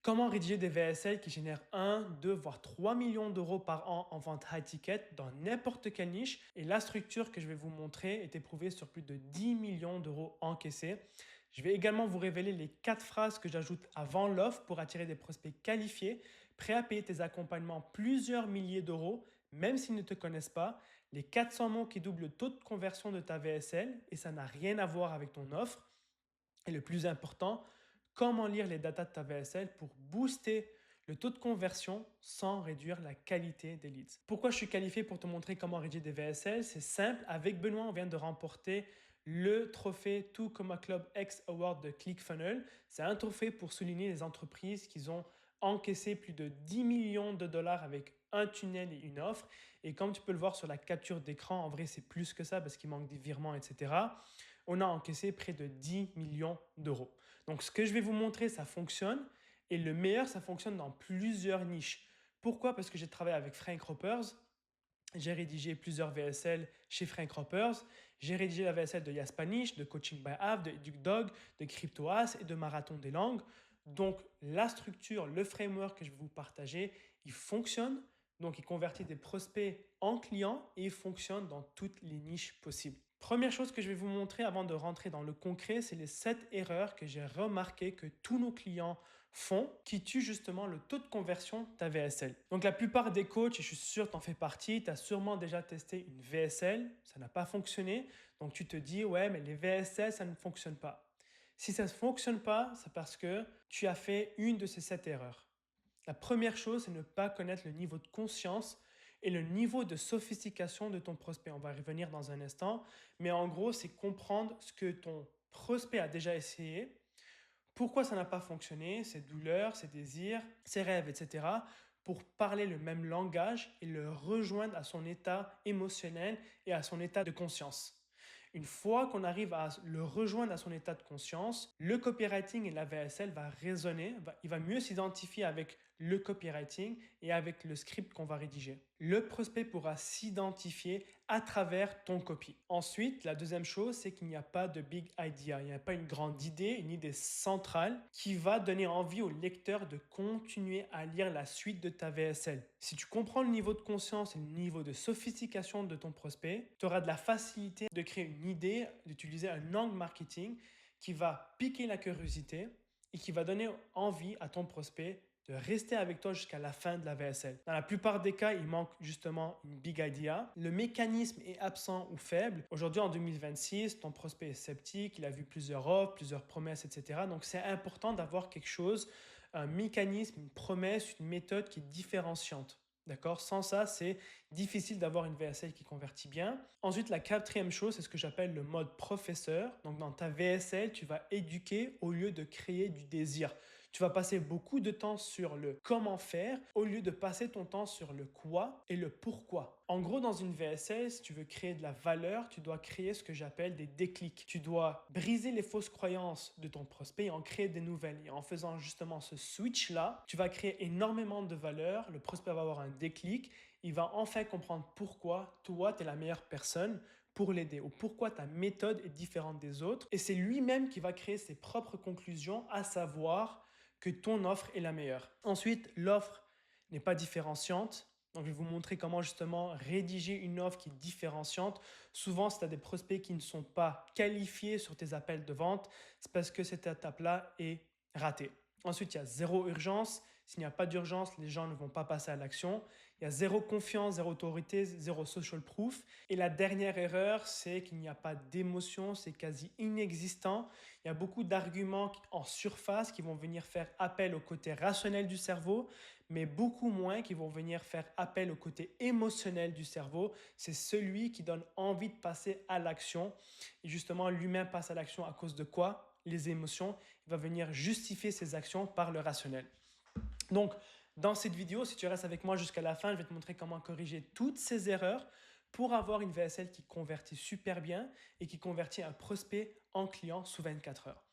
Comment rédiger des VSL qui génèrent 1, 2, voire 3 millions d'euros par an en vente high ticket dans n'importe quelle niche. Et la structure que je vais vous montrer est éprouvée sur plus de 10 millions d'euros encaissés. Je vais également vous révéler les 4 phrases que j'ajoute avant l'offre pour attirer des prospects qualifiés, prêts à payer tes accompagnements plusieurs milliers d'euros, même s'ils ne te connaissent pas, les 400 mots qui doublent le taux de conversion de ta VSL, et ça n'a rien à voir avec ton offre. Et le plus important, comment lire les datas de ta VSL pour booster le taux de conversion sans réduire la qualité des leads. Pourquoi je suis qualifié pour te montrer comment rédiger des VSL? C'est simple, avec Benoît, on vient de remporter le trophée To Coma Club X Award de ClickFunnels. C'est un trophée pour souligner les entreprises qui ont encaissé plus de 10 millions de dollars avec un tunnel et une offre. Et comme tu peux le voir sur la capture d'écran, en vrai, c'est plus que ça parce qu'il manque des virements, etc. On a encaissé près de 10 millions d'euros. Donc, ce que je vais vous montrer, ça fonctionne. Et le meilleur, ça fonctionne dans plusieurs niches. Pourquoi? Parce que j'ai travaillé avec Frank Ropers. J'ai rédigé plusieurs VSL chez Frank Ropers. J'ai rédigé la VSL de Yaspanish, de Coaching by Half, de EducDog, de CryptoAs et de Marathon des langues. Donc, la structure, le framework que je vais vous partager, il fonctionne. Donc, il convertit des prospects en clients et il fonctionne dans toutes les niches possibles. Première chose que je vais vous montrer avant de rentrer dans le concret, c'est les 7 erreurs que j'ai remarquées que tous nos clients font qui tuent justement le taux de conversion de ta VSL. Donc la plupart des coachs, et je suis sûr que tu en fais partie, tu as sûrement déjà testé une VSL, ça n'a pas fonctionné. Donc tu te dis, ouais, mais les VSL, ça ne fonctionne pas. Si ça ne fonctionne pas, c'est parce que tu as fait une de ces 7 erreurs. La première chose, c'est ne pas connaître le niveau de conscience et le niveau de sophistication de ton prospect. On va y revenir dans un instant. Mais en gros, c'est comprendre ce que ton prospect a déjà essayé, pourquoi ça n'a pas fonctionné, ses douleurs, ses désirs, ses rêves, etc., pour parler le même langage et le rejoindre à son état émotionnel et à son état de conscience. Une fois qu'on arrive à le rejoindre à son état de conscience, le copywriting et la VSL va résonner, il va mieux s'identifier avec le copywriting et avec le script qu'on va rédiger. Le prospect pourra s'identifier à travers ton copy. Ensuite, la deuxième chose, c'est qu'il n'y a pas de big idea. Il n'y a pas une grande idée, une idée centrale qui va donner envie au lecteur de continuer à lire la suite de ta VSL. Si tu comprends le niveau de conscience et le niveau de sophistication de ton prospect, tu auras de la facilité de créer une idée, d'utiliser un angle marketing qui va piquer la curiosité et qui va donner envie à ton prospect de rester avec toi jusqu'à la fin de la VSL. Dans la plupart des cas, il manque justement une big idea. Le mécanisme est absent ou faible. Aujourd'hui, en 2026, ton prospect est sceptique, il a vu plusieurs offres, plusieurs promesses, etc. Donc, c'est important d'avoir quelque chose, un mécanisme, une promesse, une méthode qui est différenciante. D'accord? Sans ça, c'est difficile d'avoir une VSL qui convertit bien. Ensuite, la quatrième chose, c'est ce que j'appelle le mode professeur. Donc, dans ta VSL, tu vas éduquer au lieu de créer du désir. Tu vas passer beaucoup de temps sur le comment faire au lieu de passer ton temps sur le quoi et le pourquoi. En gros, dans une VSL, si tu veux créer de la valeur, tu dois créer ce que j'appelle des déclics. Tu dois briser les fausses croyances de ton prospect et en créer des nouvelles. Et en faisant justement ce switch-là, tu vas créer énormément de valeur. Le prospect va avoir un déclic. Il va enfin comprendre pourquoi toi, tu es la meilleure personne pour l'aider ou pourquoi ta méthode est différente des autres. Et c'est lui-même qui va créer ses propres conclusions, à savoir que ton offre est la meilleure. Ensuite, l'offre n'est pas différenciante. Donc, je vais vous montrer comment justement rédiger une offre qui est différenciante. Souvent, si tu as des prospects qui ne sont pas qualifiés sur tes appels de vente, c'est parce que cette étape-là est ratée. Ensuite, il y a zéro urgence. S'il n'y a pas d'urgence, les gens ne vont pas passer à l'action. Il y a zéro confiance, zéro autorité, zéro social proof. Et la dernière erreur, c'est qu'il n'y a pas d'émotion, c'est quasi inexistant. Il y a beaucoup d'arguments en surface qui vont venir faire appel au côté rationnel du cerveau, mais beaucoup moins qui vont venir faire appel au côté émotionnel du cerveau. C'est celui qui donne envie de passer à l'action. Et justement, l'humain passe à l'action à cause de quoi? Les émotions. Il va venir justifier ses actions par le rationnel. Donc, dans cette vidéo, si tu restes avec moi jusqu'à la fin, je vais te montrer comment corriger toutes ces erreurs pour avoir une VSL qui convertit super bien et qui convertit un prospect en client sous 24 heures.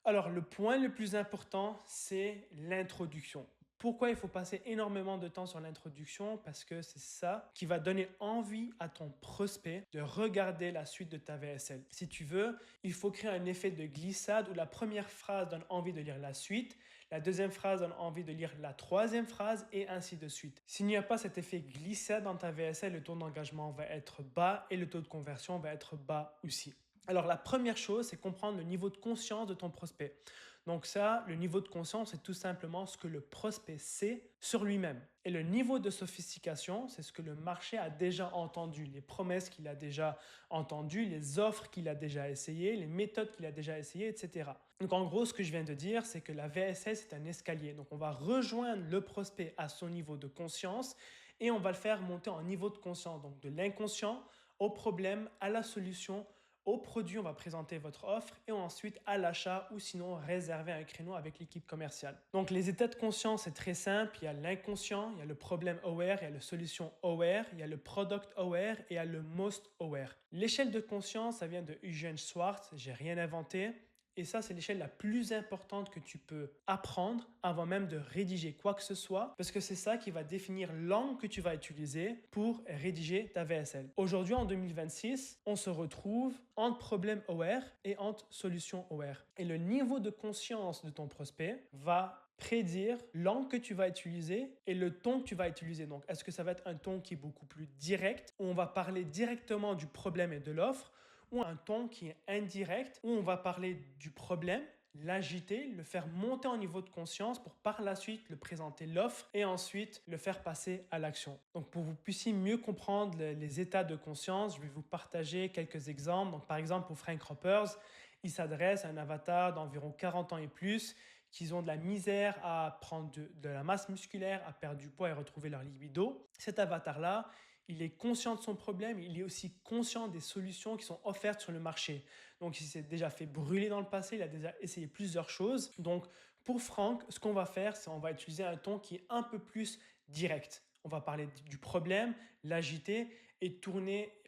Alors, le point le plus important, c'est l'introduction. Pourquoi il faut passer énormément de temps sur l'introduction? Parce que c'est ça qui va donner envie à ton prospect de regarder la suite de ta VSL. Si tu veux, il faut créer un effet de glissade où la première phrase donne envie de lire la suite, la deuxième phrase donne envie de lire la troisième phrase et ainsi de suite. S'il n'y a pas cet effet glissade dans ta VSL, le taux d'engagement va être bas et le taux de conversion va être bas aussi. Alors la première chose, c'est comprendre le niveau de conscience de ton prospect. Donc ça, le niveau de conscience, c'est tout simplement ce que le prospect sait sur lui-même. Et le niveau de sophistication, c'est ce que le marché a déjà entendu, les promesses qu'il a déjà entendues, les offres qu'il a déjà essayées, les méthodes qu'il a déjà essayées, etc. Donc en gros, ce que je viens de dire, c'est que la VSL, c'est un escalier. Donc on va rejoindre le prospect à son niveau de conscience et on va le faire monter en niveau de conscience. Donc de l'inconscient au problème, à la solution, au produit, on va présenter votre offre et ensuite à l'achat ou sinon réserver un créneau avec l'équipe commerciale. Donc les états de conscience, c'est très simple. Il y a l'inconscient, il y a le problème aware, il y a la solution aware, il y a le product aware et il y a le most aware. L'échelle de conscience, ça vient de Eugene Schwartz, j'ai rien inventé. Et ça, c'est l'échelle la plus importante que tu peux apprendre avant même de rédiger quoi que ce soit, parce que c'est ça qui va définir l'angle que tu vas utiliser pour rédiger ta VSL. Aujourd'hui, en 2026, on se retrouve entre problème aware et entre solution aware. Et le niveau de conscience de ton prospect va prédire l'angle que tu vas utiliser et le ton que tu vas utiliser. Donc, est-ce que ça va être un ton qui est beaucoup plus direct, où on va parler directement du problème et de l'offre, ou un ton qui est indirect, où on va parler du problème, l'agiter, le faire monter en niveau de conscience pour par la suite le présenter l'offre et ensuite le faire passer à l'action. Donc pour que vous puissiez mieux comprendre les états de conscience, je vais vous partager quelques exemples. Donc par exemple pour Frank Ropers, il s'adresse à un avatar d'environ 40 ans et plus qui ont de la misère à prendre de la masse musculaire, à perdre du poids et retrouver leur libido. Cet avatar-là, il est conscient de son problème, il est aussi conscient des solutions qui sont offertes sur le marché. Donc, il s'est déjà fait brûler dans le passé, il a déjà essayé plusieurs choses. Donc, pour Franck, ce qu'on va faire, c'est on va utiliser un ton qui est un peu plus direct. On va parler du problème, l'agiter et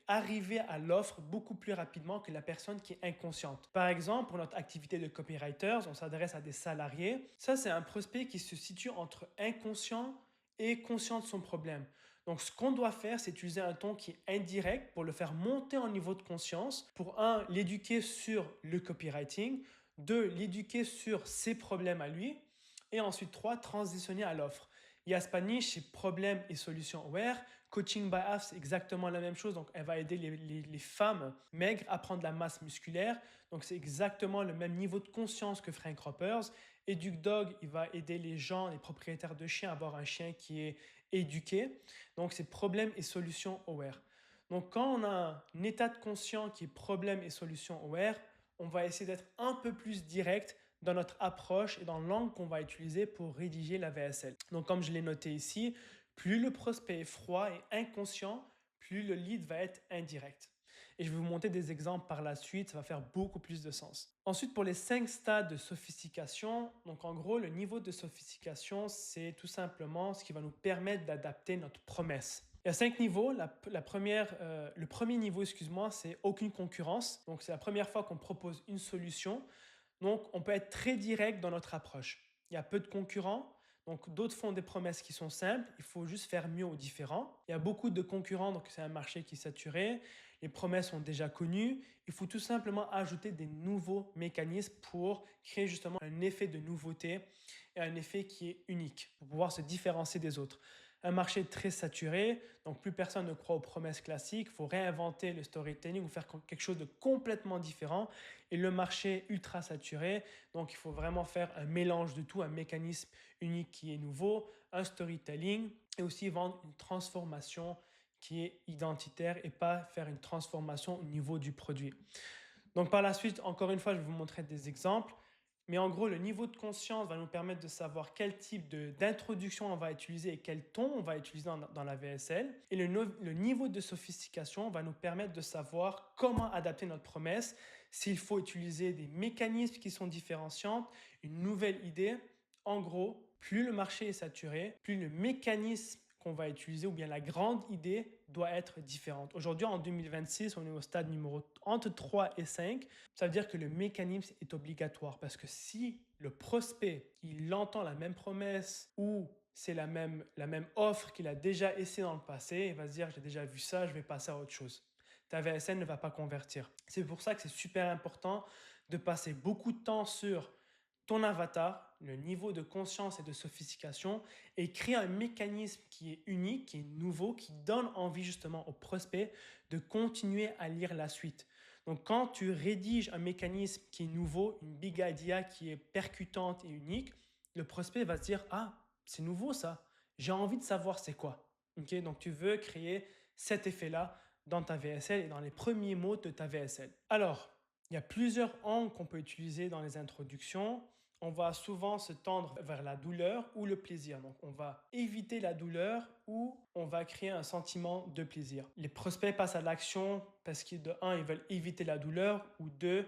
arriver à l'offre beaucoup plus rapidement que la personne qui est inconsciente. Par exemple, pour notre activité de copywriters, on s'adresse à des salariés. Ça, c'est un prospect qui se situe entre inconscient et conscient de son problème. Donc, ce qu'on doit faire, c'est utiliser un ton qui est indirect pour le faire monter en niveau de conscience. Pour un, l'éduquer sur le copywriting. Deux, l'éduquer sur ses problèmes à lui. Et ensuite, trois, transitionner à l'offre. Spanish, c'est problème et solution aware. Coaching by Half, c'est exactement la même chose. Donc, elle va aider les femmes maigres à prendre de la masse musculaire. Donc, c'est exactement le même niveau de conscience que Frank Ropers. Educ Dog, il va aider les gens, les propriétaires de chiens à avoir un chien qui est éduqué. Donc, c'est problème et solution aware. Donc, quand on a un état de conscience qui est problème et solution aware, on va essayer d'être un peu plus direct dans notre approche et dans l'angle qu'on va utiliser pour rédiger la VSL. Donc, comme je l'ai noté ici, plus le prospect est froid et inconscient, plus le lead va être indirect. Et je vais vous montrer des exemples par la suite, ça va faire beaucoup plus de sens. Ensuite, pour les 5 stades de sophistication, donc en gros, le niveau de sophistication, c'est tout simplement ce qui va nous permettre d'adapter notre promesse. Il y a 5 niveaux. Le premier niveau, c'est aucune concurrence. Donc, c'est la première fois qu'on propose une solution. Donc, on peut être très direct dans notre approche. Il y a peu de concurrents. Donc, d'autres font des promesses qui sont simples. Il faut juste faire mieux ou différent. Il y a beaucoup de concurrents, donc c'est un marché qui est saturé. Les promesses sont déjà connues. Il faut tout simplement ajouter des nouveaux mécanismes pour créer justement un effet de nouveauté et un effet qui est unique pour pouvoir se différencier des autres. Un marché très saturé, donc plus personne ne croit aux promesses classiques. Il faut réinventer le storytelling ou faire quelque chose de complètement différent. Et le marché ultra saturé, donc il faut vraiment faire un mélange de tout, un mécanisme unique qui est nouveau, un storytelling et aussi vendre une transformation qui est identitaire et pas faire une transformation au niveau du produit. Donc par la suite, encore une fois, je vais vous montrer des exemples. Mais en gros, le niveau de conscience va nous permettre de savoir quel type d'introduction on va utiliser et quel ton on va utiliser dans la VSL. Et le niveau de sophistication va nous permettre de savoir comment adapter notre promesse, s'il faut utiliser des mécanismes qui sont différenciants, une nouvelle idée. En gros, plus le marché est saturé, plus le mécanisme qu'on va utiliser ou bien la grande idée doit être différente. Aujourd'hui, en 2026, on est au stade numéro entre 3 et 5. Ça veut dire que le mécanisme est obligatoire parce que si le prospect, il entend la même promesse ou c'est la même offre qu'il a déjà essayé dans le passé, il va se dire, j'ai déjà vu ça, je vais passer à autre chose. Ta VSL ne va pas convertir. C'est pour ça que c'est super important de passer beaucoup de temps sur ton avatar, le niveau de conscience et de sophistication, et créer un mécanisme qui est unique, qui est nouveau, qui donne envie justement aux prospects de continuer à lire la suite. Donc quand tu rédiges un mécanisme qui est nouveau, une big idea qui est percutante et unique, le prospect va se dire, ah, c'est nouveau ça, j'ai envie de savoir c'est quoi. Okay, donc tu veux créer cet effet-là dans ta VSL et dans les premiers mots de ta VSL. Alors, il y a plusieurs angles qu'on peut utiliser dans les introductions. On va souvent se tendre vers la douleur ou le plaisir. Donc, on va éviter la douleur ou on va créer un sentiment de plaisir. Les prospects passent à l'action parce que de un, ils veulent éviter la douleur ou deux,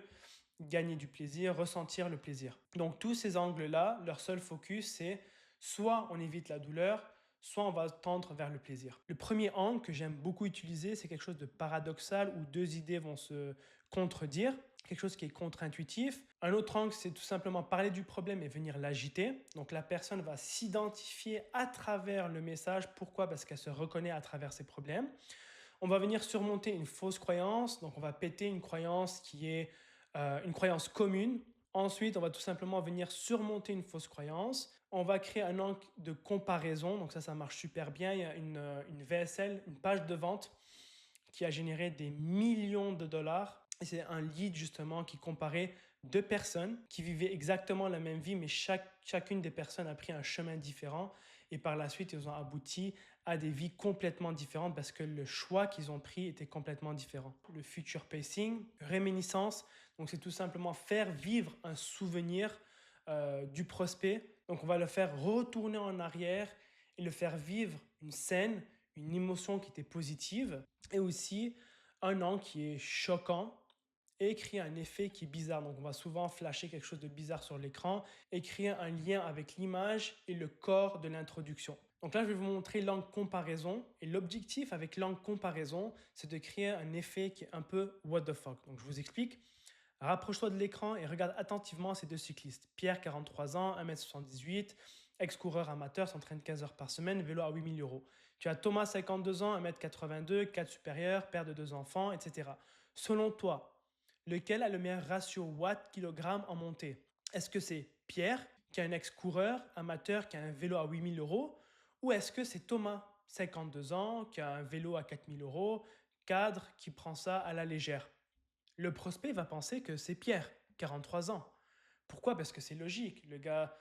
gagner du plaisir, ressentir le plaisir. Donc, tous ces angles-là, leur seul focus, c'est soit on évite la douleur, soit on va tendre vers le plaisir. Le premier angle que j'aime beaucoup utiliser, c'est quelque chose de paradoxal où deux idées vont se contredire, quelque chose qui est contre-intuitif. Un autre angle, c'est tout simplement parler du problème et venir l'agiter. Donc la personne va s'identifier à travers le message. Pourquoi? Parce qu'elle se reconnaît à travers ses problèmes. On va venir surmonter une fausse croyance. Donc on va péter une croyance qui est une croyance commune. Ensuite, on va tout simplement venir surmonter une fausse croyance. On va créer un angle de comparaison. Donc ça marche super bien. Il y a une VSL, une page de vente qui a généré des millions de dollars. Et c'est un lead justement qui comparait deux personnes qui vivaient exactement la même vie, mais chacune des personnes a pris un chemin différent. Et par la suite, ils ont abouti à des vies complètement différentes parce que le choix qu'ils ont pris était complètement différent. Le future pacing, réminiscence, donc c'est tout simplement faire vivre un souvenir du prospect. Donc on va le faire retourner en arrière et le faire vivre une scène, une émotion qui était positive et aussi un angle qui est choquant et créer un effet qui est bizarre. Donc on va souvent flasher quelque chose de bizarre sur l'écran et créer un lien avec l'image et le corps de l'introduction. Donc là, je vais vous montrer l'angle comparaison. Et l'objectif avec l'angle comparaison, c'est de créer un effet qui est un peu what the fuck. Donc je vous explique. Rapproche-toi de l'écran et regarde attentivement ces deux cyclistes. Pierre, 43 ans, 1m78, ex-coureur amateur, s'entraîne 15 heures par semaine, vélo à 8 000 euros. Tu as Thomas, 52 ans, 1m82, cadre supérieur, père de 2 enfants, etc. Selon toi, lequel a le meilleur ratio watt-kilogramme en montée? Est-ce que c'est Pierre, qui est un ex-coureur amateur, qui a un vélo à 8 000 euros, ou est-ce que c'est Thomas, 52 ans, qui a un vélo à 4 000 euros, cadre, qui prend ça à la légère? Le prospect va penser que c'est Pierre, 43 ans. Pourquoi? Parce que c'est logique. Le gars,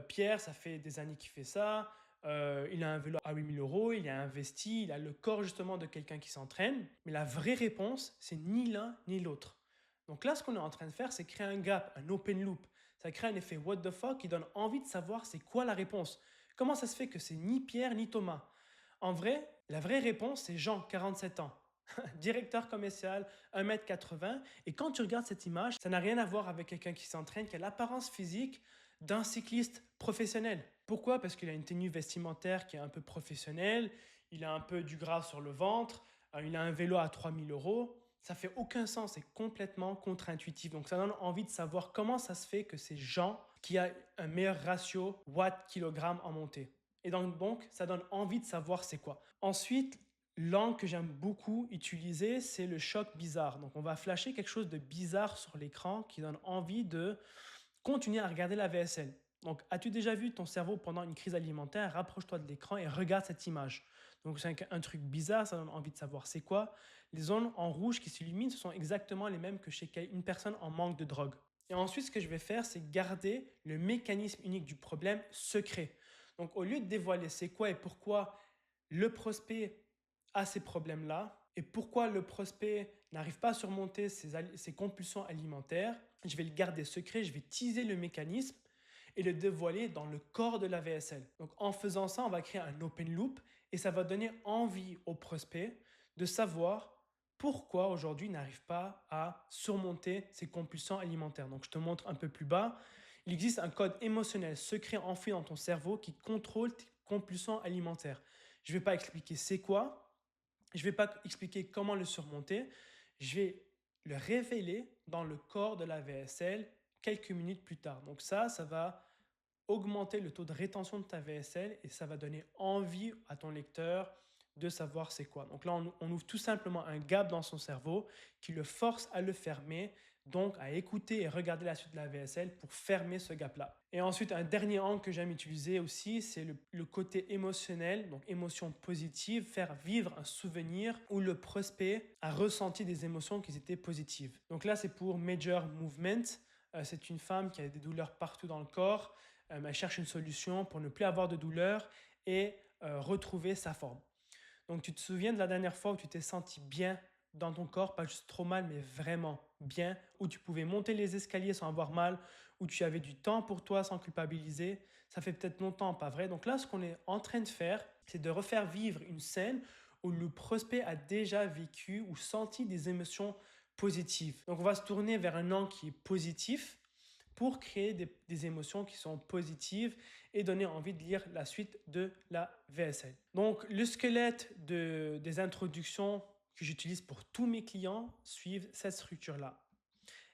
Pierre, ça fait des années qu'il fait ça. Il a un vélo à 8 000 euros, il a investi, il a le corps justement de quelqu'un qui s'entraîne. Mais la vraie réponse, c'est ni l'un ni l'autre. Donc là, ce qu'on est en train de faire, c'est créer un gap, un open loop. Ça crée un effet what the fuck qui donne envie de savoir c'est quoi la réponse. Comment ça se fait que c'est ni Pierre ni Thomas? En vrai, la vraie réponse, c'est Jean, 47 ans. Directeur commercial, 1m80. Et quand tu regardes cette image, ça n'a rien à voir avec quelqu'un qui s'entraîne, qui a l'apparence physique d'un cycliste professionnel. Pourquoi? Parce qu'il a une tenue vestimentaire qui est un peu professionnelle, il a un peu du gras sur le ventre, il a un vélo à 3 000 euros. Ça fait aucun sens, c'est complètement contre-intuitif. Donc ça donne envie de savoir comment ça se fait que ces gens qui a un meilleur ratio watt-kilogramme en montée. Et donc, ça donne envie de savoir c'est quoi. Ensuite, l'angle que j'aime beaucoup utiliser, c'est le choc bizarre. Donc, on va flasher quelque chose de bizarre sur l'écran qui donne envie de continuer à regarder la VSL. Donc, as-tu déjà vu ton cerveau pendant une crise alimentaire? Rapproche-toi de l'écran et regarde cette image. Donc, c'est un truc bizarre, ça donne envie de savoir c'est quoi. Les zones en rouge qui s'illuminent, ce sont exactement les mêmes que chez une personne en manque de drogue. Et ensuite, ce que je vais faire, c'est garder le mécanisme unique du problème secret. Donc, au lieu de dévoiler c'est quoi et pourquoi le prospect a ces problèmes-là et pourquoi le prospect n'arrive pas à surmonter ses compulsions alimentaires, je vais le garder secret, je vais teaser le mécanisme et le dévoiler dans le corps de la VSL. Donc en faisant ça, on va créer un open loop et ça va donner envie au prospect de savoir pourquoi aujourd'hui il n'arrive pas à surmonter ses compulsions alimentaires. Donc je te montre un peu plus bas. Il existe un code émotionnel secret enfoui dans ton cerveau qui contrôle tes compulsions alimentaires. Je ne vais pas expliquer c'est quoi, je ne vais pas expliquer comment le surmonter, je vais le révéler dans le corps de la VSL quelques minutes plus tard. Donc ça va augmenter le taux de rétention de ta VSL et ça va donner envie à ton lecteur de savoir c'est quoi. Donc là, on ouvre tout simplement un gap dans son cerveau qui le force à le fermer, donc à écouter et regarder la suite de la VSL pour fermer ce gap-là. Et ensuite, un dernier angle que j'aime utiliser aussi, c'est le côté émotionnel, donc émotion positive, faire vivre un souvenir où le prospect a ressenti des émotions qui étaient positives. Donc là, c'est pour Major Movement. C'est une femme qui a des douleurs partout dans le corps. Elle cherche une solution pour ne plus avoir de douleur et retrouver sa forme. Donc, tu te souviens de la dernière fois où tu t'es senti bien dans ton corps, pas juste trop mal, mais vraiment bien, où tu pouvais monter les escaliers sans avoir mal, où tu avais du temps pour toi sans culpabiliser. Ça fait peut-être longtemps, pas vrai? Donc là, ce qu'on est en train de faire, c'est de refaire vivre une scène où le prospect a déjà vécu ou senti des émotions positives. Donc, on va se tourner vers un angle qui est positif pour créer des émotions qui sont positives et donner envie de lire la suite de la VSL. Donc, le squelette des introductions que j'utilise pour tous mes clients suivent cette structure-là.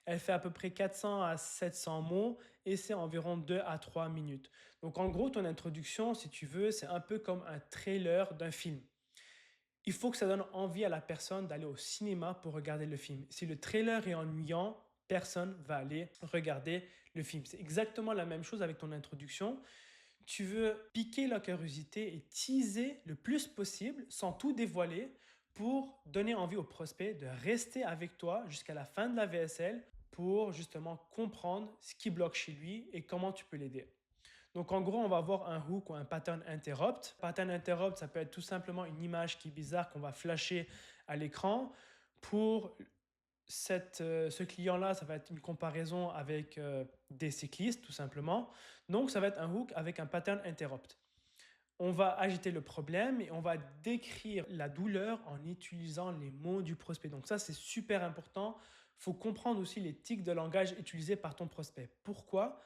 Elle fait à peu près 400 à 700 mots et c'est environ 2 à 3 minutes. Donc, en gros, ton introduction, si tu veux, c'est un peu comme un trailer d'un film. Il faut que ça donne envie à la personne d'aller au cinéma pour regarder le film. Si le trailer est ennuyant, personne va aller regarder le film. C'est exactement la même chose avec ton introduction. Tu veux piquer la curiosité et teaser le plus possible sans tout dévoiler pour donner envie au prospect de rester avec toi jusqu'à la fin de la VSL pour justement comprendre ce qui bloque chez lui et comment tu peux l'aider. Donc en gros, on va avoir un hook ou un pattern interrupt. Pattern interrupt, ça peut être tout simplement une image qui est bizarre qu'on va flasher à l'écran. Pour ce client-là, ça va être une comparaison avec des cyclistes, tout simplement. Donc ça va être un hook avec un pattern interrupt. On va agiter le problème et on va décrire la douleur en utilisant les mots du prospect. Donc ça, c'est super important. Il faut comprendre aussi les tics de langage utilisés par ton prospect. Pourquoi?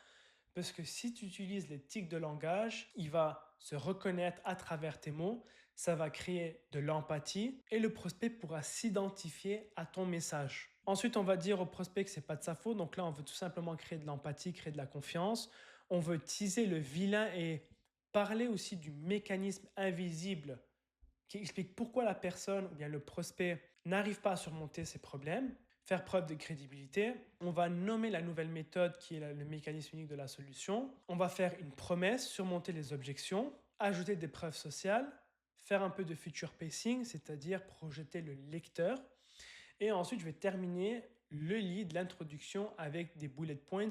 Parce que si tu utilises les tics de langage, il va se reconnaître à travers tes mots, ça va créer de l'empathie et le prospect pourra s'identifier à ton message. Ensuite, on va dire au prospect que c'est pas de sa faute. Donc là, on veut tout simplement créer de l'empathie, créer de la confiance. On veut teaser le vilain et parler aussi du mécanisme invisible qui explique pourquoi la personne ou bien le prospect n'arrive pas à surmonter ses problèmes, faire preuve de crédibilité. On va nommer la nouvelle méthode qui est le mécanisme unique de la solution. On va faire une promesse, surmonter les objections, ajouter des preuves sociales, faire un peu de future pacing, c'est-à-dire projeter le lecteur. Et ensuite, je vais terminer le lead, l'introduction avec des bullet points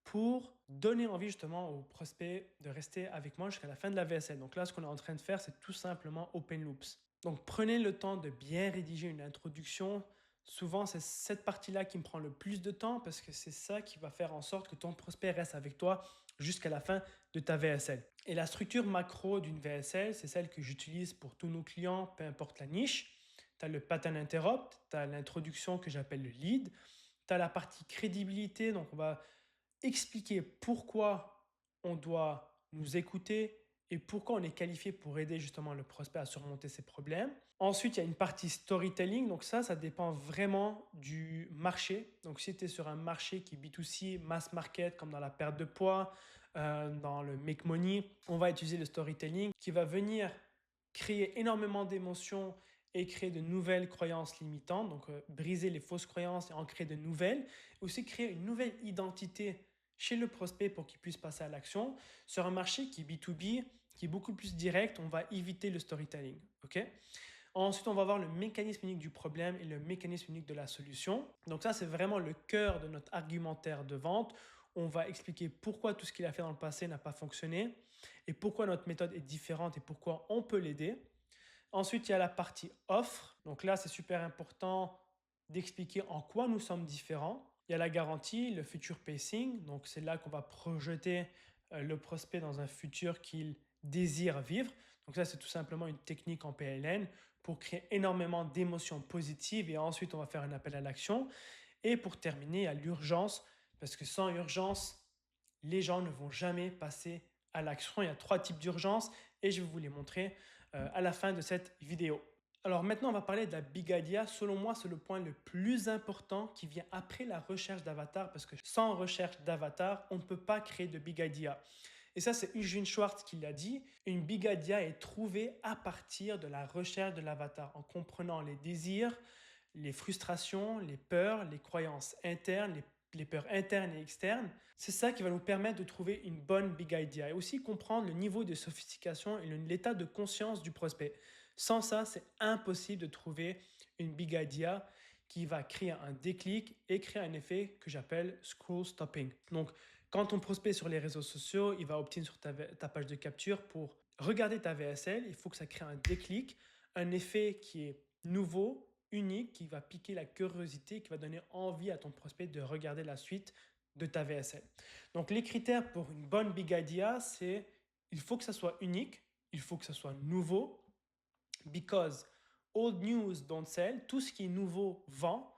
pour donner envie justement aux prospects de rester avec moi jusqu'à la fin de la VSL. Donc là, ce qu'on est en train de faire, c'est tout simplement open loops. Donc prenez le temps de bien rédiger une introduction. Souvent, c'est cette partie-là qui me prend le plus de temps parce que c'est ça qui va faire en sorte que ton prospect reste avec toi jusqu'à la fin de ta VSL. Et la structure macro d'une VSL, c'est celle que j'utilise pour tous nos clients, peu importe la niche. Tu as le pattern interrupt, tu as l'introduction que j'appelle le lead, tu as la partie crédibilité, donc on va expliquer pourquoi on doit nous écouter et pourquoi on est qualifié pour aider justement le prospect à surmonter ses problèmes. Ensuite, il y a une partie storytelling. Donc ça dépend vraiment du marché. Donc si tu es sur un marché qui est B2C, mass market, comme dans la perte de poids, dans le make money, on va utiliser le storytelling qui va venir créer énormément d'émotions et créer de nouvelles croyances limitantes, donc briser les fausses croyances et en créer de nouvelles, aussi créer une nouvelle identité chez le prospect pour qu'il puisse passer à l'action. Sur un marché qui est B2B, qui est beaucoup plus direct, on va éviter le storytelling. Okay. Ensuite, on va voir le mécanisme unique du problème et le mécanisme unique de la solution. Donc ça, c'est vraiment le cœur de notre argumentaire de vente. On va expliquer pourquoi tout ce qu'il a fait dans le passé n'a pas fonctionné et pourquoi notre méthode est différente et pourquoi on peut l'aider. Ensuite, il y a la partie offre. Donc là, c'est super important d'expliquer en quoi nous sommes différents. Il y a la garantie, le future pacing. Donc c'est là qu'on va projeter le prospect dans un futur qu'il désire vivre. Donc ça, c'est tout simplement une technique en PLN pour créer énormément d'émotions positives et ensuite on va faire un appel à l'action. Et pour terminer, il y a l'urgence parce que sans urgence, les gens ne vont jamais passer à l'action. Il y a 3 types d'urgence et je vais vous les montrer à la fin de cette vidéo. Alors maintenant, on va parler de la Big Idea. Selon moi, c'est le point le plus important qui vient après la recherche d'avatar parce que sans recherche d'avatar, on ne peut pas créer de Big Idea. Et ça, c'est Eugene Schwartz qui l'a dit. Une big idea est trouvée à partir de la recherche de l'avatar, en comprenant les désirs, les frustrations, les peurs, les croyances internes, les peurs internes et externes. C'est ça qui va nous permettre de trouver une bonne big idea et aussi comprendre le niveau de sophistication et l'état de conscience du prospect. Sans ça, c'est impossible de trouver une big idea qui va créer un déclic et créer un effet que j'appelle scroll stopping. Donc, quand ton prospect sur les réseaux sociaux, il va opt-in sur ta page de capture pour regarder ta VSL, il faut que ça crée un déclic, un effet qui est nouveau, unique, qui va piquer la curiosité, qui va donner envie à ton prospect de regarder la suite de ta VSL. Donc, les critères pour une bonne big idea, c'est il faut que ça soit unique, il faut que ça soit nouveau, because old news don't sell, tout ce qui est nouveau vend,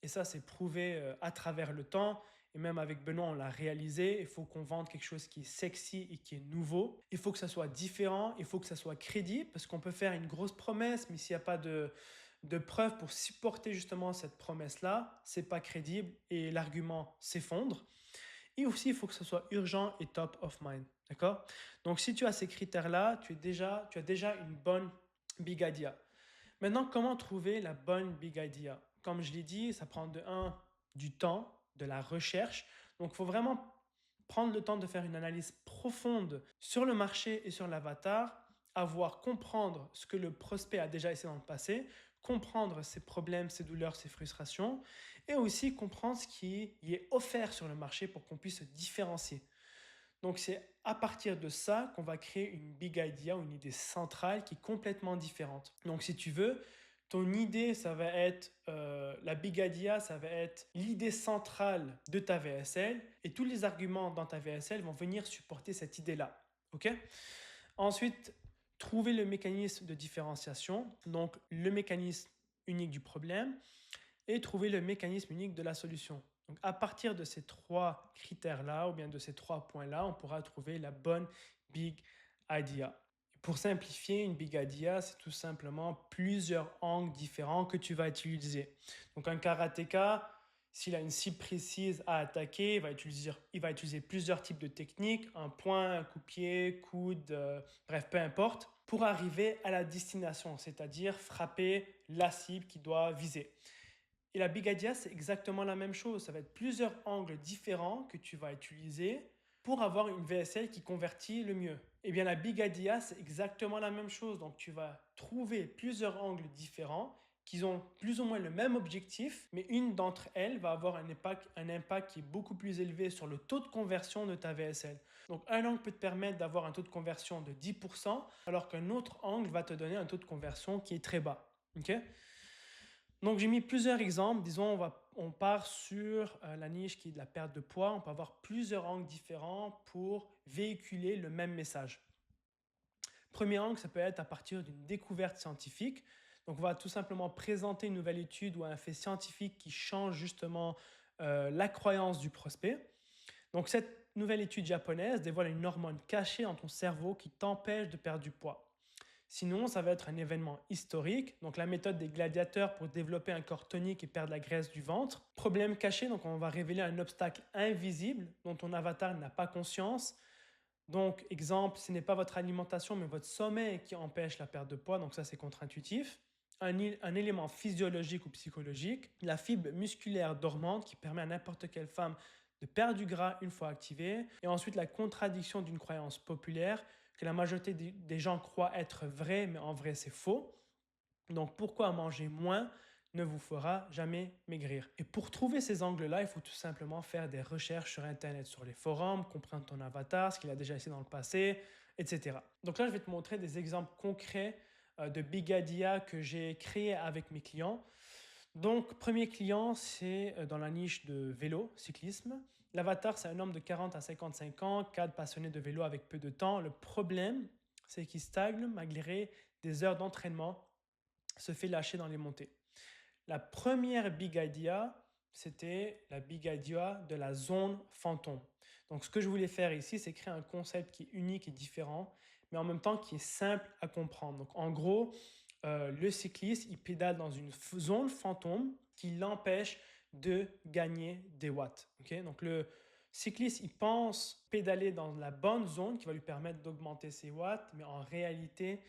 et ça c'est prouvé à travers le temps, et même avec Benoît on l'a réalisé, il faut qu'on vende quelque chose qui est sexy et qui est nouveau, il faut que ça soit différent, il faut que ça soit crédible, parce qu'on peut faire une grosse promesse, mais s'il n'y a pas de preuves pour supporter justement cette promesse-là, c'est pas crédible et l'argument s'effondre. Et aussi, il faut que ce soit urgent et top of mind. D'accord? Donc, si tu as ces critères-là, tu as déjà une bonne big idea. Maintenant, comment trouver la bonne big idea? Comme je l'ai dit, ça prend du temps, de la recherche. Donc, il faut vraiment prendre le temps de faire une analyse profonde sur le marché et sur l'avatar, comprendre ce que le prospect a déjà essayé dans le passé, comprendre ses problèmes, ses douleurs, ses frustrations, et aussi comprendre ce qui y est offert sur le marché pour qu'on puisse se différencier. Donc c'est à partir de ça qu'on va créer une big idea ou une idée centrale qui est complètement différente. Donc si tu veux, ton idée, ça va être, la big idea, ça va être l'idée centrale de ta VSL et tous les arguments dans ta VSL vont venir supporter cette idée-là. Ok? Ensuite, trouver le mécanisme de différenciation, donc le mécanisme unique du problème et trouver le mécanisme unique de la solution. Donc à partir de ces trois critères-là ou bien de ces trois points-là, on pourra trouver la bonne big idea. Pour simplifier, une big idea, c'est tout simplement plusieurs angles différents que tu vas utiliser. Donc un karatéka, s'il a une cible précise à attaquer, il va utiliser plusieurs types de techniques, un point, un coup-pied, coude, bref, peu importe, pour arriver à la destination, c'est-à-dire frapper la cible qu'il doit viser. Et la big idea, c'est exactement la même chose. Ça va être plusieurs angles différents que tu vas utiliser pour avoir une VSL qui convertit le mieux. Eh bien, la big idea, c'est exactement la même chose. Donc, tu vas trouver plusieurs angles différents qui ont plus ou moins le même objectif, mais une d'entre elles va avoir un impact qui est beaucoup plus élevé sur le taux de conversion de ta VSL. Donc, un angle peut te permettre d'avoir un taux de conversion de 10%, alors qu'un autre angle va te donner un taux de conversion qui est très bas. Ok? Donc, j'ai mis plusieurs exemples. Disons, on part sur la niche qui est de la perte de poids. On peut avoir plusieurs angles différents pour véhiculer le même message. Premier angle, ça peut être à partir d'une découverte scientifique. Donc, on va tout simplement présenter une nouvelle étude ou un fait scientifique qui change justement la croyance du prospect. Donc, cette nouvelle étude japonaise dévoile une hormone cachée dans ton cerveau qui t'empêche de perdre du poids. Sinon, ça va être un événement historique, donc la méthode des gladiateurs pour développer un corps tonique et perdre la graisse du ventre. Problème caché, donc on va révéler un obstacle invisible dont ton avatar n'a pas conscience. Donc, exemple, ce n'est pas votre alimentation, mais votre sommeil qui empêche la perte de poids, donc ça c'est contre-intuitif. Un élément physiologique ou psychologique, la fibre musculaire dormante qui permet à n'importe quelle femme de perdre du gras une fois activée. Et ensuite, la contradiction d'une croyance populaire que la majorité des gens croient être vraie, mais en vrai c'est faux. Donc pourquoi manger moins ne vous fera jamais maigrir. Et pour trouver ces angles-là, il faut tout simplement faire des recherches sur Internet, sur les forums, comprendre ton avatar, ce qu'il a déjà essayé dans le passé, etc. Donc là, je vais te montrer des exemples concrets de big idea que j'ai créé avec mes clients. Donc, premier client, c'est dans la niche de vélo, cyclisme. L'avatar, c'est un homme de 40 à 55 ans, cadre passionné de vélo avec peu de temps. Le problème, c'est qu'il stagne malgré des heures d'entraînement, se fait lâcher dans les montées. La première big idea, c'était la big idea de la zone fantôme. Donc, ce que je voulais faire ici, c'est créer un concept qui est unique et différent, mais en même temps qui est simple à comprendre. Donc, en gros, le cycliste, il pédale dans une zone fantôme qui l'empêche de gagner des watts. Okay? Donc, Cycliste, il pense pédaler dans la bonne zone qui va lui permettre d'augmenter ses watts, mais en réalité,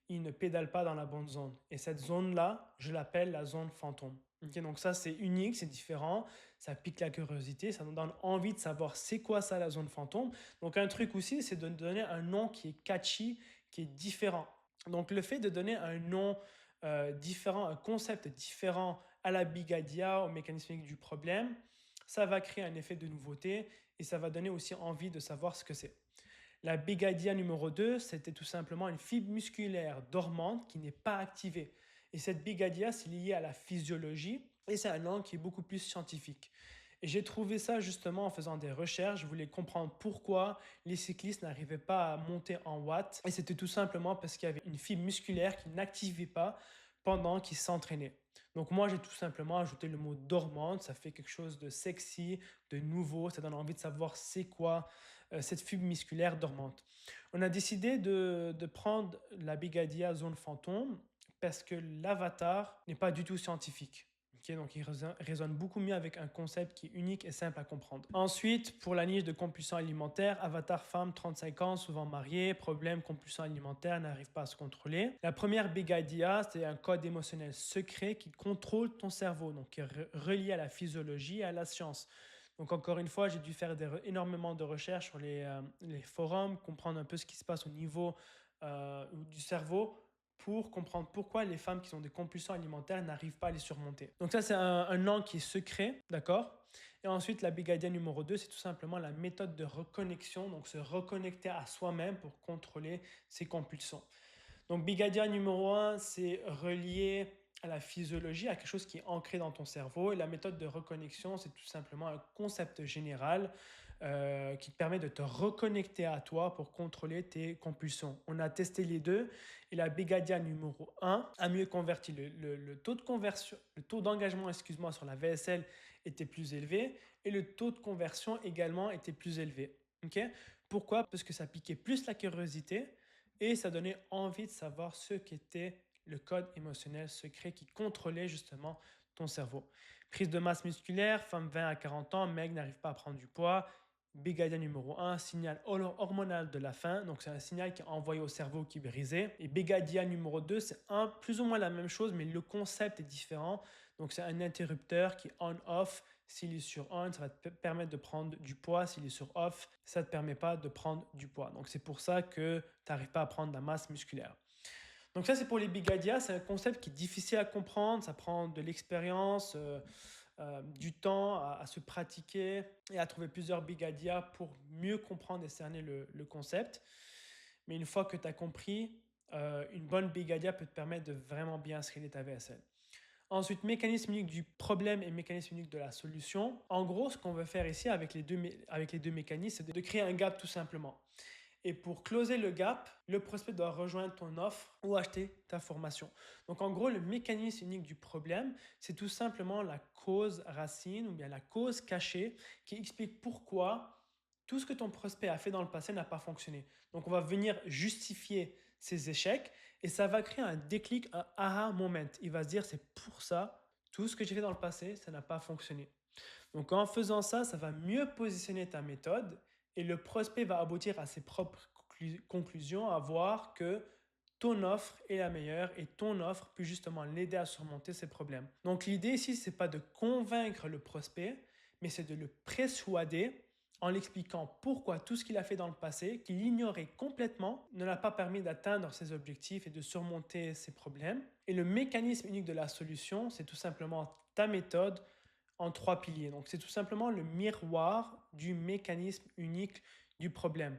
il ne pédale pas dans la bonne zone. Et cette zone-là, je l'appelle la zone fantôme. Ok, donc ça, c'est unique, c'est différent, ça pique la curiosité, ça nous donne envie de savoir c'est quoi ça la zone fantôme. Donc un truc aussi, c'est de donner un nom qui est catchy, qui est différent. Donc le fait de donner un nom différent, un concept différent à la bigadia, au mécanisme du problème, ça va créer un effet de nouveauté et ça va donner aussi envie de savoir ce que c'est. La bigadia numéro 2, c'était tout simplement une fibre musculaire dormante qui n'est pas activée. Et cette bigadia, c'est lié à la physiologie et c'est un angle qui est beaucoup plus scientifique. Et j'ai trouvé ça justement en faisant des recherches. Je voulais comprendre pourquoi les cyclistes n'arrivaient pas à monter en watts. Et c'était tout simplement parce qu'il y avait une fibre musculaire qui n'activait pas pendant qu'ils s'entraînaient. Donc moi, j'ai tout simplement ajouté le mot dormante. Ça fait quelque chose de sexy, de nouveau. Ça donne envie de savoir c'est quoi cette fibre musculaire dormante. On a décidé de prendre la Bigadia zone fantôme parce que l'avatar n'est pas du tout scientifique. Okay, donc il résonne beaucoup mieux avec un concept qui est unique et simple à comprendre. Ensuite, pour la niche de compulsion alimentaire, avatar femme 35 ans, souvent mariée, problème compulsion alimentaire, n'arrive pas à se contrôler. La première Bigadia, c'est un code émotionnel secret qui contrôle ton cerveau, donc qui est relié à la physiologie et à la science. Donc encore une fois, j'ai dû faire énormément de recherches sur les forums, comprendre un peu ce qui se passe au niveau du cerveau pour comprendre pourquoi les femmes qui ont des compulsions alimentaires n'arrivent pas à les surmonter. Donc ça, c'est un angle qui est secret, d'accord? Et ensuite, la Bigadia numéro 2, c'est tout simplement la méthode de reconnexion, donc se reconnecter à soi-même pour contrôler ses compulsions. Donc Bigadia numéro 1, c'est relié à la physiologie, à quelque chose qui est ancré dans ton cerveau. Et la méthode de reconnexion, c'est tout simplement un concept général qui te permet de te reconnecter à toi pour contrôler tes compulsions. On a testé les deux et la Bigadia numéro 1 a mieux converti. Le taux de conversion, le taux d'engagement, excuse-moi, sur la VSL était plus élevé et le taux de conversion également était plus élevé. Okay? Pourquoi? Parce que ça piquait plus la curiosité et ça donnait envie de savoir ce qu'était le code émotionnel secret qui contrôlait justement ton cerveau. Prise de masse musculaire, femme 20 à 40 ans, mec n'arrive pas à prendre du poids. Bigadia numéro 1, signal hormonal de la faim. Donc, c'est un signal qui est envoyé au cerveau qui est brisé. Et Bigadia numéro 2, c'est plus ou moins la même chose, mais le concept est différent. Donc, c'est un interrupteur qui est on-off. S'il est sur on, ça va te permettre de prendre du poids. S'il est sur off, ça ne te permet pas de prendre du poids. Donc, c'est pour ça que tu n'arrives pas à prendre de la masse musculaire. Donc ça, c'est pour les Bigadia. C'est un concept qui est difficile à comprendre. Ça prend de l'expérience, du temps à se pratiquer et à trouver plusieurs Bigadia pour mieux comprendre et cerner le concept. Mais une fois que tu as compris, une bonne Bigadia peut te permettre de vraiment bien scaler ta VSL. Ensuite, mécanisme unique du problème et mécanisme unique de la solution. En gros, ce qu'on veut faire ici avec les deux mécanismes, c'est de créer un gap tout simplement. Et pour closer le gap, le prospect doit rejoindre ton offre ou acheter ta formation. Donc en gros, le mécanisme unique du problème, c'est tout simplement la cause racine ou bien la cause cachée qui explique pourquoi tout ce que ton prospect a fait dans le passé n'a pas fonctionné. Donc on va venir justifier ses échecs et ça va créer un déclic, un aha moment. Il va se dire c'est pour ça, tout ce que j'ai fait dans le passé, ça n'a pas fonctionné. Donc en faisant ça, ça va mieux positionner ta méthode et le prospect va aboutir à ses propres conclusions, à voir que ton offre est la meilleure et ton offre peut justement l'aider à surmonter ses problèmes. Donc l'idée ici, c'est pas de convaincre le prospect, mais c'est de le persuader en l'expliquant pourquoi tout ce qu'il a fait dans le passé, qu'il ignorait complètement, ne l'a pas permis d'atteindre ses objectifs et de surmonter ses problèmes. Et le mécanisme unique de la solution, c'est tout simplement ta méthode en 3 piliers. Donc, c'est tout simplement le miroir du mécanisme unique du problème.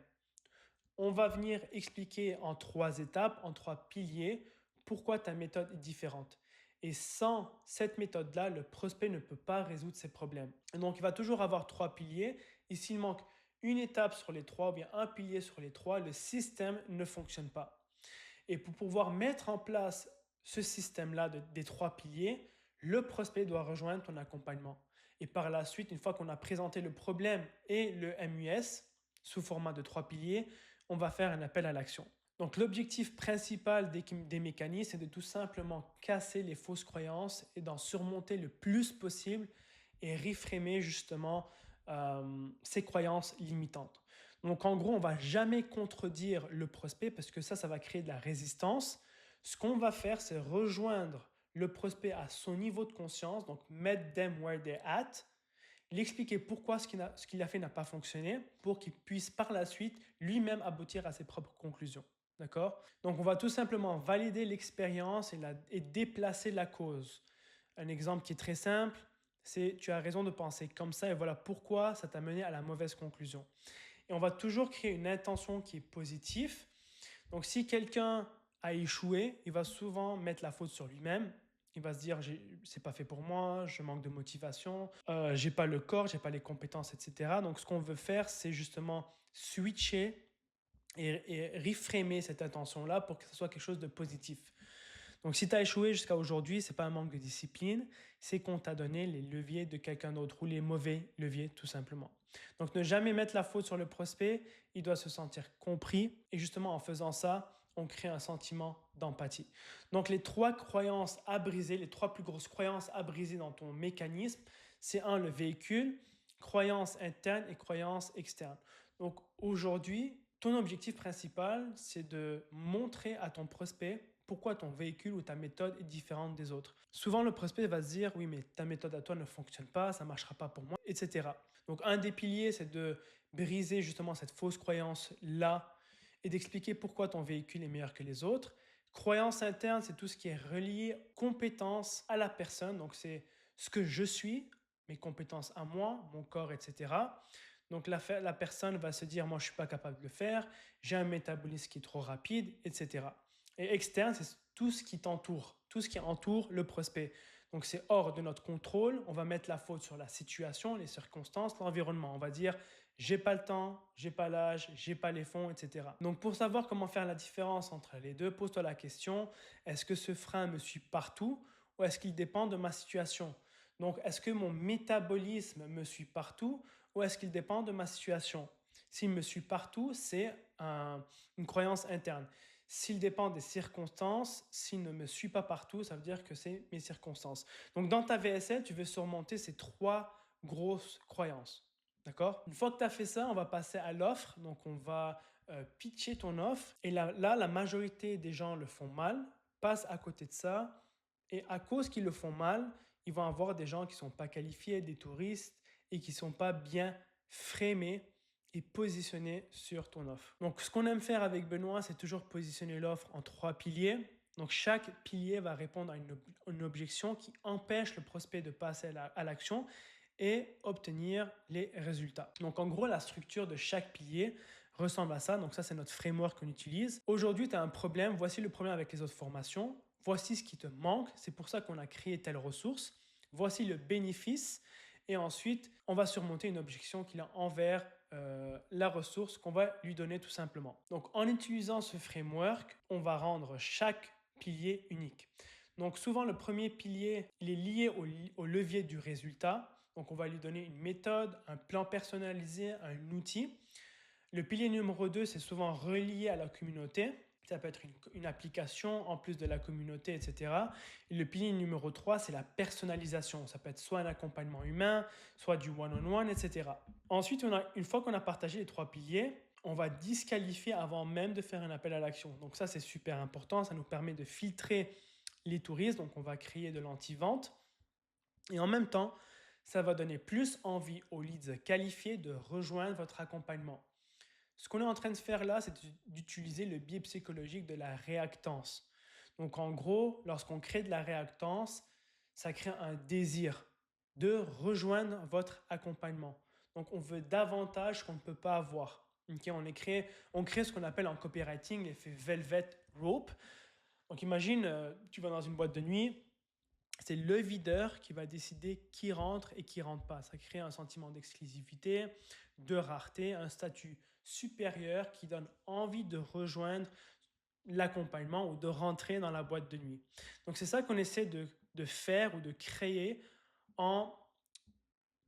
On va venir expliquer en 3 étapes, en 3 piliers, pourquoi ta méthode est différente. Et sans cette méthode-là, le prospect ne peut pas résoudre ses problèmes. Donc, il va toujours avoir 3 piliers. Et s'il manque une étape sur les 3 ou bien un pilier sur les 3, le système ne fonctionne pas. Et pour pouvoir mettre en place ce système-là des 3 piliers, le prospect doit rejoindre ton accompagnement. Et par la suite, une fois qu'on a présenté le problème et le MUS sous format de 3 piliers, on va faire un appel à l'action. Donc l'objectif principal des mécanismes, c'est de tout simplement casser les fausses croyances et d'en surmonter le plus possible et reframer justement ses croyances limitantes. Donc en gros, on ne va jamais contredire le prospect parce que ça va créer de la résistance. Ce qu'on va faire, c'est rejoindre le prospect à son niveau de conscience, donc mettre them where they're at, l'expliquer pourquoi ce qu'il a fait n'a pas fonctionné pour qu'il puisse par la suite lui-même aboutir à ses propres conclusions. D'accord? Donc on va tout simplement valider l'expérience et déplacer la cause. Un exemple qui est très simple, c'est tu as raison de penser comme ça et voilà pourquoi ça t'a mené à la mauvaise conclusion. Et on va toujours créer une intention qui est positive. Donc si quelqu'un a échoué, il va souvent mettre la faute sur lui-même. Il va se dire c'est pas fait pour moi, je manque de motivation, j'ai pas le corps, j'ai pas les compétences, etc. Donc ce qu'on veut faire, c'est justement switcher et reframer cette intention-là pour que ce soit quelque chose de positif. Donc si tu as échoué jusqu'à aujourd'hui, c'est pas un manque de discipline, c'est qu'on t'a donné les leviers de quelqu'un d'autre ou les mauvais leviers tout simplement. Donc ne jamais mettre la faute sur le prospect, il doit se sentir compris et justement en faisant ça, on crée un sentiment d'empathie. Donc les trois croyances à briser, les trois plus grosses croyances à briser dans ton mécanisme, c'est le véhicule, croyance interne et croyance externe. Donc aujourd'hui, ton objectif principal, c'est de montrer à ton prospect pourquoi ton véhicule ou ta méthode est différente des autres. Souvent, le prospect va se dire, oui, mais ta méthode à toi ne fonctionne pas, ça ne marchera pas pour moi, etc. Donc, un des piliers, c'est de briser justement cette fausse croyance-là et d'expliquer pourquoi ton véhicule est meilleur que les autres. Croyance interne, c'est tout ce qui est relié compétence à la personne. Donc, c'est ce que je suis, mes compétences à moi, mon corps, etc. Donc, la personne va se dire, moi, je ne suis pas capable de le faire, j'ai un métabolisme qui est trop rapide, etc. Et externe, c'est tout ce qui t'entoure, tout ce qui entoure le prospect. Donc, c'est hors de notre contrôle. On va mettre la faute sur la situation, les circonstances, l'environnement. On va dire, j'ai pas le temps, j'ai pas l'âge, j'ai pas les fonds, etc. Donc, pour savoir comment faire la différence entre les deux, pose-toi la question, est-ce que ce frein me suit partout ou est-ce qu'il dépend de ma situation? Donc, est-ce que mon métabolisme me suit partout ou est-ce qu'il dépend de ma situation? S'il me suit partout, c'est une croyance interne. S'il dépend des circonstances, s'il ne me suit pas partout, ça veut dire que c'est mes circonstances. Donc, dans ta VSL, tu veux surmonter ces trois grosses croyances. D'accord? Une fois que tu as fait ça, on va passer à l'offre. Donc, on va pitcher ton offre. Et là, la majorité des gens le font mal, passent à côté de ça. Et à cause qu'ils le font mal, ils vont avoir des gens qui ne sont pas qualifiés, des touristes, et qui ne sont pas bien framés et positionnés sur ton offre. Donc, ce qu'on aime faire avec Benoît, c'est toujours positionner l'offre en trois piliers. Donc, chaque pilier va répondre à une objection qui empêche le prospect de passer à l'action et obtenir les résultats. Donc, en gros, la structure de chaque pilier ressemble à ça. Donc, ça, c'est notre framework qu'on utilise. Aujourd'hui, tu as un problème. Voici le problème avec les autres formations. Voici ce qui te manque. C'est pour ça qu'on a créé telle ressource. Voici le bénéfice. Et ensuite, on va surmonter une objection qu'il a envers la ressource qu'on va lui donner tout simplement. Donc, en utilisant ce framework, on va rendre chaque pilier unique. Donc, souvent, le premier pilier, il est lié au levier du résultat. Donc, on va lui donner une méthode, un plan personnalisé, un outil. Le pilier numéro 2, c'est souvent relié à la communauté. Ça peut être une application en plus de la communauté, etc. Et le pilier numéro 3, c'est la personnalisation. Ça peut être soit un accompagnement humain, soit du one-on-one, etc. Ensuite, une fois qu'on a partagé les trois piliers, on va disqualifier avant même de faire un appel à l'action. Donc ça, c'est super important. Ça nous permet de filtrer les touristes. Donc on va créer de l'anti-vente. Et en même temps, ça va donner plus envie aux leads qualifiés de rejoindre votre accompagnement. Ce qu'on est en train de faire là, c'est d'utiliser le biais psychologique de la réactance. Donc en gros, lorsqu'on crée de la réactance, ça crée un désir de rejoindre votre accompagnement. Donc on veut davantage qu'on ne peut pas avoir. Okay, on crée ce qu'on appelle en copywriting l'effet velvet rope. Donc imagine, tu vas dans une boîte de nuit, c'est le videur qui va décider qui rentre et qui rentre pas. Ça crée un sentiment d'exclusivité, de rareté, un statut supérieur qui donne envie de rejoindre l'accompagnement ou de rentrer dans la boîte de nuit. Donc c'est ça qu'on essaie de faire ou de créer en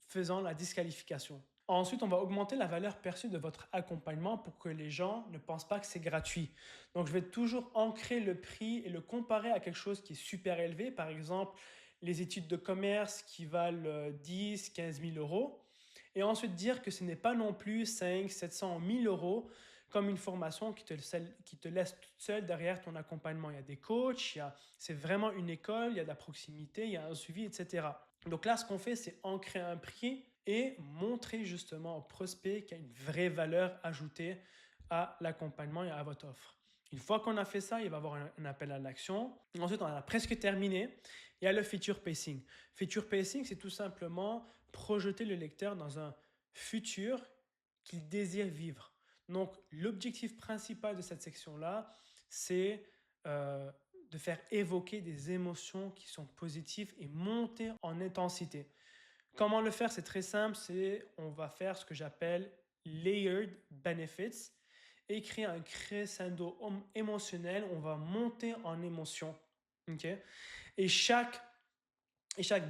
faisant la disqualification. Ensuite, on va augmenter la valeur perçue de votre accompagnement pour que les gens ne pensent pas que c'est gratuit. Donc, je vais toujours ancrer le prix et le comparer à quelque chose qui est super élevé. Par exemple, les études de commerce qui valent 10, 15 000 euros. Et ensuite dire que ce n'est pas non plus 5, 700, 1000 euros comme une formation qui te laisse toute seule derrière ton accompagnement. Il y a des coachs, c'est vraiment une école, il y a de la proximité, il y a un suivi, etc. Donc là, ce qu'on fait, c'est ancrer un prix et montrer justement au prospect qu'il y a une vraie valeur ajoutée à l'accompagnement et à votre offre. Une fois qu'on a fait ça, il va y avoir un appel à l'action. Ensuite, on a presque terminé. Il y a le feature pacing. Feature pacing, c'est tout simplement projeter le lecteur dans un futur qu'il désire vivre. Donc, l'objectif principal de cette section-là, c'est de faire évoquer des émotions qui sont positives et monter en intensité. Comment le faire? C'est très simple, on va faire ce que j'appelle layered benefits et créer un crescendo émotionnel. On va monter en émotion. Okay? Et chaque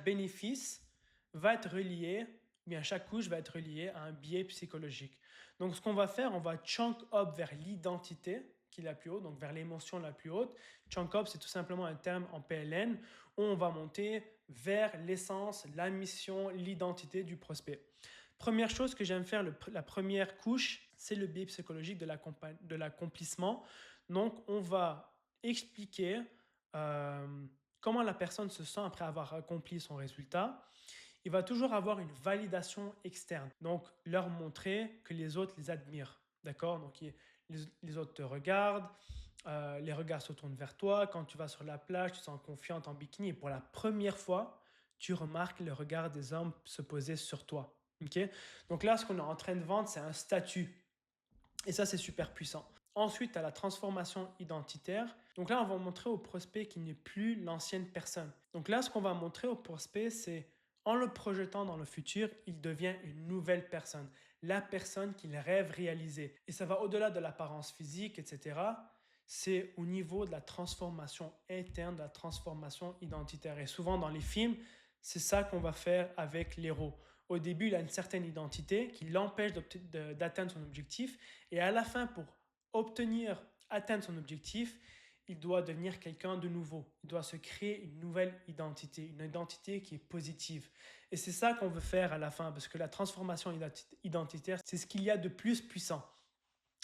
bénéfice va être relié, bien chaque couche va être reliée à un biais psychologique. Donc ce qu'on va faire, on va chunk up vers l'identité qui est la plus haute, donc vers l'émotion la plus haute. Chunk up, c'est tout simplement un terme en PLN où on va monter vers l'essence, la mission, l'identité du prospect. Première chose que j'aime faire, la première couche, c'est le biais psychologique de l'accomplissement. Donc on va expliquer comment la personne se sent après avoir accompli son résultat. Il va toujours avoir une validation externe. Donc, leur montrer que les autres les admirent. D'accord? Donc, les autres te regardent, les regards se tournent vers toi. Quand tu vas sur la plage, tu te sens confiante en bikini et pour la première fois, tu remarques le regard des hommes se poser sur toi. Okay? Donc là, ce qu'on est en train de vendre, c'est un statut. Et ça, c'est super puissant. Ensuite, tu as la transformation identitaire. Donc là, on va montrer au prospect qu'il n'est plus l'ancienne personne. Donc là, ce qu'on va montrer au prospect, c'est en le projetant dans le futur, il devient une nouvelle personne. La personne qu'il rêve réaliser. Et ça va au-delà de l'apparence physique, etc. C'est au niveau de la transformation interne, de la transformation identitaire. Et souvent dans les films, c'est ça qu'on va faire avec l'héros. Au début, il a une certaine identité qui l'empêche d'atteindre son objectif. Et à la fin, pour atteindre son objectif, il doit devenir quelqu'un de nouveau. Il doit se créer une nouvelle identité, une identité qui est positive. Et c'est ça qu'on veut faire à la fin, parce que la transformation identitaire, c'est ce qu'il y a de plus puissant.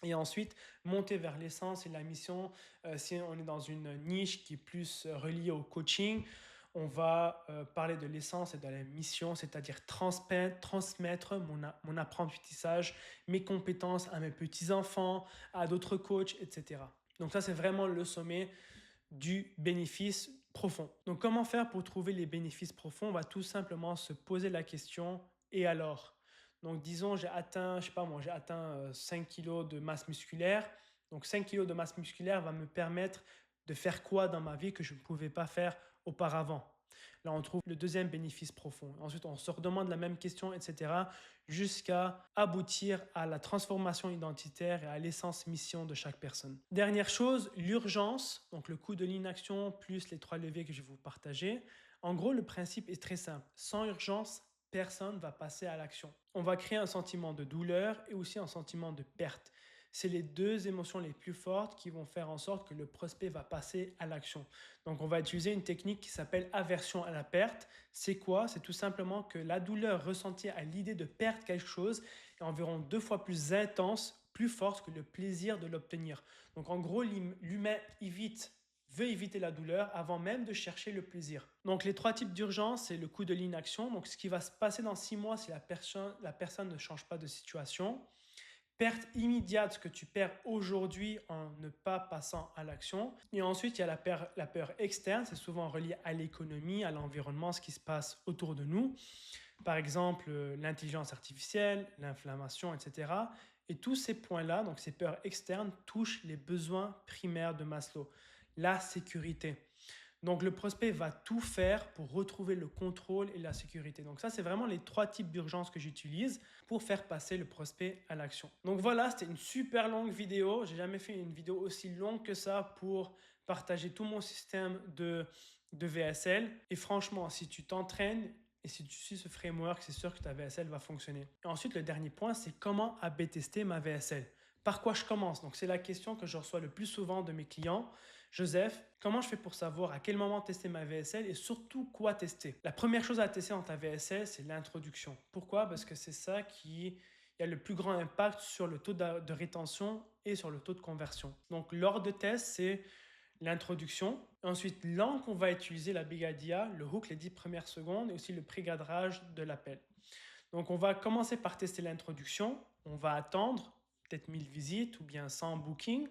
Et ensuite, monter vers l'essence et la mission. Si on est dans une niche qui est plus reliée au coaching, on va parler de l'essence et de la mission, c'est-à-dire transmettre mon apprentissage, mes compétences à mes petits-enfants, à d'autres coachs, etc. Donc ça, c'est vraiment le sommet du bénéfice profond. Donc comment faire pour trouver les bénéfices profonds? On va tout simplement se poser la question, et alors? Donc disons, j'ai atteint 5 kilos de masse musculaire. Donc 5 kilos de masse musculaire va me permettre de faire quoi dans ma vie que je ne pouvais pas faire auparavant. Là, on trouve le deuxième bénéfice profond. Ensuite, on se redemande la même question, etc., jusqu'à aboutir à la transformation identitaire et à l'essence mission de chaque personne. Dernière chose, l'urgence, donc le coût de l'inaction plus les 3 leviers que je vais vous partager. En gros, le principe est très simple. Sans urgence, personne ne va passer à l'action. On va créer un sentiment de douleur et aussi un sentiment de perte. C'est les deux émotions les plus fortes qui vont faire en sorte que le prospect va passer à l'action. Donc, on va utiliser une technique qui s'appelle aversion à la perte. C'est quoi? C'est tout simplement que la douleur ressentie à l'idée de perdre quelque chose est environ 2 fois plus intense, plus forte que le plaisir de l'obtenir. Donc, en gros, l'humain veut éviter la douleur avant même de chercher le plaisir. Donc les 3 types d'urgence, c'est le coût de l'inaction. Donc ce qui va se passer dans 6 mois si la personne ne change pas de situation. Perte immédiate, ce que tu perds aujourd'hui en ne pas passant à l'action. Et ensuite, il y a la peur externe, c'est souvent relié à l'économie, à l'environnement, ce qui se passe autour de nous. Par exemple, l'intelligence artificielle, l'inflammation, etc. Et tous ces points-là, donc ces peurs externes, touchent les besoins primaires de Maslow, la sécurité. Donc le prospect va tout faire pour retrouver le contrôle et la sécurité. Donc ça, c'est vraiment les 3 types d'urgence que j'utilise pour faire passer le prospect à l'action. Donc voilà, c'était une super longue vidéo. J'ai jamais fait une vidéo aussi longue que ça pour partager tout mon système de VSL. Et franchement, si tu t'entraînes et si tu suis ce framework, c'est sûr que ta VSL va fonctionner. Et ensuite, le dernier point, c'est comment A/B tester ma VSL. Par quoi je commence? Donc, c'est la question que je reçois le plus souvent de mes clients. Joseph, comment je fais pour savoir à quel moment tester ma VSL et surtout quoi tester? La première chose à tester dans ta VSL, c'est l'introduction. Pourquoi? Parce que c'est ça qui a le plus grand impact sur le taux de rétention et sur le taux de conversion. Donc, l'ordre de test, c'est l'introduction. Ensuite, l'angle qu'on va utiliser, la big idea, le hook, les 10 premières secondes et aussi le pré-cadrage de l'appel. Donc, on va commencer par tester l'introduction. On va attendre peut-être 1000 visites ou bien 100 bookings.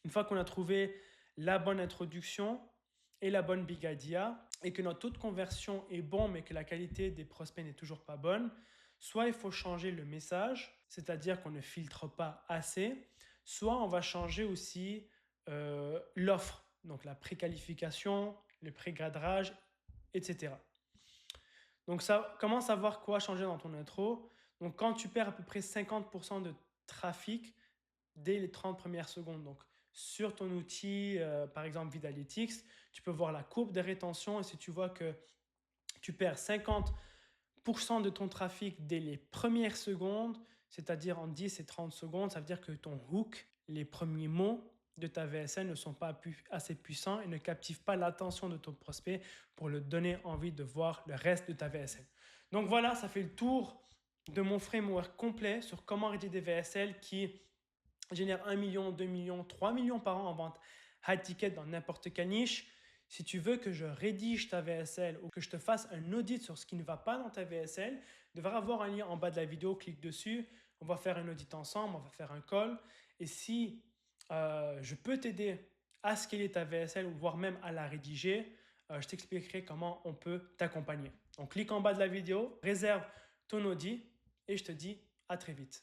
Une fois qu'on a trouvé la bonne introduction et la bonne big idea et que notre taux de conversion est bon mais que la qualité des prospects n'est toujours pas bonne, soit il faut changer le message, c'est-à-dire qu'on ne filtre pas assez, soit on va changer aussi l'offre, donc la préqualification, le pré-cadrage, etc. Donc, comment savoir quoi changer dans ton intro? Donc, quand tu perds à peu près 50% de trafic dès les 30 premières secondes. Donc, sur ton outil, par exemple Vidalytics, tu peux voir la courbe de rétention et si tu vois que tu perds 50% de ton trafic dès les premières secondes, c'est-à-dire en 10 et 30 secondes, ça veut dire que ton hook, les premiers mots de ta VSL ne sont pas assez puissants et ne captivent pas l'attention de ton prospect pour lui donner envie de voir le reste de ta VSL. Donc voilà, ça fait le tour de mon framework complet sur comment rédiger des VSL qui génèrent 1 million, 2 millions, 3 millions par an en vente high ticket dans n'importe quelle niche. Si tu veux que je rédige ta VSL ou que je te fasse un audit sur ce qui ne va pas dans ta VSL, il devrait avoir un lien en bas de la vidéo, clique dessus, on va faire un audit ensemble, on va faire un call. Et si je peux t'aider à scaler ta VSL ou voire même à la rédiger, je t'expliquerai comment on peut t'accompagner. Donc clique en bas de la vidéo, réserve ton audit et je te dis à très vite.